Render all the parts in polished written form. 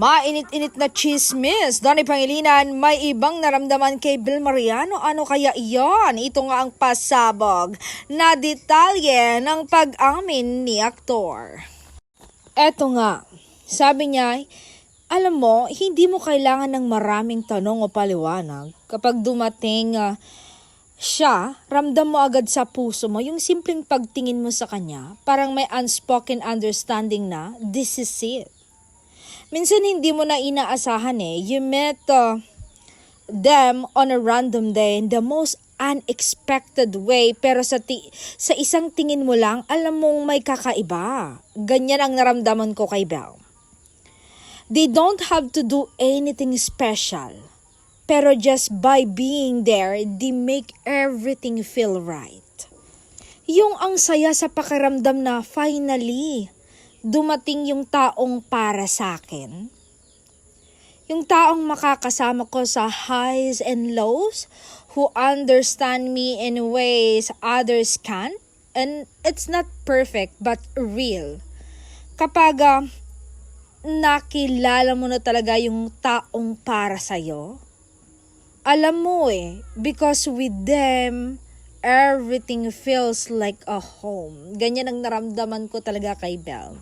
Mainit-init na chismis. Danny Pangilinan, may ibang naramdaman kay Bel Mariano. Ano kaya iyon? Ito nga ang pasabog na detalye ng pag-amin ni aktor. Eto nga, sabi niya, alam mo, hindi mo kailangan ng maraming tanong o paliwanag. Kapag dumating siya, ramdam mo agad sa puso mo yung simpleng pagtingin mo sa kanya. Parang may unspoken understanding na, this is it. Minsan hindi mo na inaasahan you met them on a random day in the most unexpected way, pero sa isang tingin mo lang, alam mong may kakaiba. Ganyan ang naramdaman ko kay Bel. They don't have to do anything special, pero just by being there, they make everything feel right. Yung ang saya sa pakiramdam na finally, dumating yung taong para sa akin. Yung taong makakasama ko sa highs and lows, who understand me in ways others can't. And it's not perfect but real. Kapag nakilala mo na talaga yung taong para sa'yo, alam mo because with them, everything feels like a home. Ganyan ang naramdaman ko talaga kay Bel.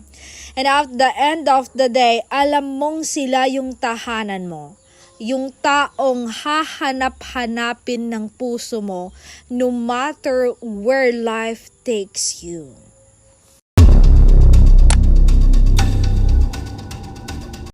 And at the end of the day, alam mong sila yung tahanan mo. Yung taong hahanap-hanapin ng puso mo no matter where life takes you.